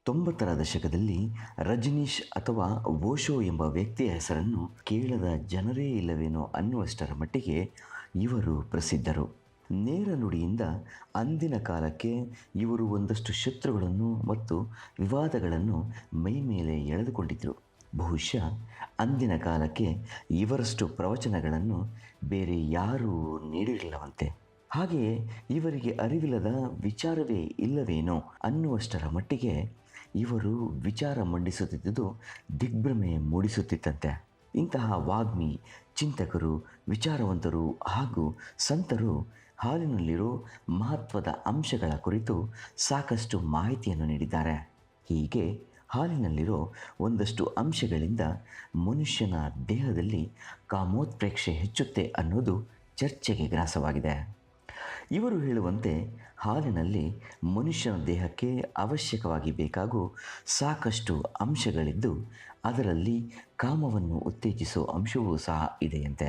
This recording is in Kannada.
90ರ ದಶಕದಲ್ಲಿ ರಜನೀಶ್ ಅಥವಾ ಓಶೋ ಎಂಬ ವ್ಯಕ್ತಿಯ ಹೆಸರನ್ನು ಕೇಳದ ಜನರೇ ಇಲ್ಲವೇನೋ ಅನ್ನುವಷ್ಟರ ಮಟ್ಟಿಗೆ ಇವರು ಪ್ರಸಿದ್ಧರು. ನೇರ ನುಡಿಯಿಂದ ಅಂದಿನ ಕಾಲಕ್ಕೆ ಇವರು ಒಂದಷ್ಟು ಶತ್ರುಗಳನ್ನು ಮತ್ತು ವಿವಾದಗಳನ್ನು ಮೈಮೇಲೆ ಎಳೆದುಕೊಂಡಿದ್ದರು. ಬಹುಶಃ ಅಂದಿನ ಕಾಲಕ್ಕೆ ಇವರಷ್ಟು ಪ್ರವಚನಗಳನ್ನು ಬೇರೆ ಯಾರೂ ನೀಡಿರಲಿಲ್ಲವಂತೆ. ಹಾಗೆಯೇ ಇವರಿಗೆ ಅರಿವಿಲ್ಲದ ವಿಚಾರವೇ ಇಲ್ಲವೇನೋ ಅನ್ನುವಷ್ಟರ ಮಟ್ಟಿಗೆ ಇವರು ವಿಚಾರ ಮಂಡಿಸುತ್ತಿದ್ದುದು ದಿಗ್ಭ್ರಮೆ ಮೂಡಿಸುತ್ತಿತ್ತಂತೆ. ಇಂತಹ ವಾಗ್ಮಿ, ಚಿಂತಕರು, ವಿಚಾರವಂತರು ಹಾಗೂ ಸಂತರು ಹಾಲಿನಲ್ಲಿರೋ ಮಹತ್ವದ ಅಂಶಗಳ ಕುರಿತು ಸಾಕಷ್ಟು ಮಾಹಿತಿಯನ್ನು ನೀಡಿದ್ದಾರೆ. ಹೀಗೆ ಹಾಲಿನಲ್ಲಿರೋ ಒಂದಷ್ಟು ಅಂಶಗಳಿಂದ ಮನುಷ್ಯನ ದೇಹದಲ್ಲಿ ಕಾಮೋತ್ಪ್ರೇಕ್ಷೆ ಹೆಚ್ಚುತ್ತೆ ಅನ್ನೋದು ಚರ್ಚೆಗೆ ಗ್ರಾಸವಾಗಿದೆ. ಇವರು ಹೇಳುವಂತೆ ಹಾಲಿನಲ್ಲಿ ಮನುಷ್ಯನ ದೇಹಕ್ಕೆ ಅವಶ್ಯಕವಾಗಿ ಬೇಕಾಗೋ ಸಾಕಷ್ಟು ಅಂಶಗಳಿದ್ದು ಅದರಲ್ಲಿ ಕಾಮವನ್ನು ಉತ್ತೇಜಿಸೋ ಅಂಶವೂ ಸಹ ಇದೆಯಂತೆ.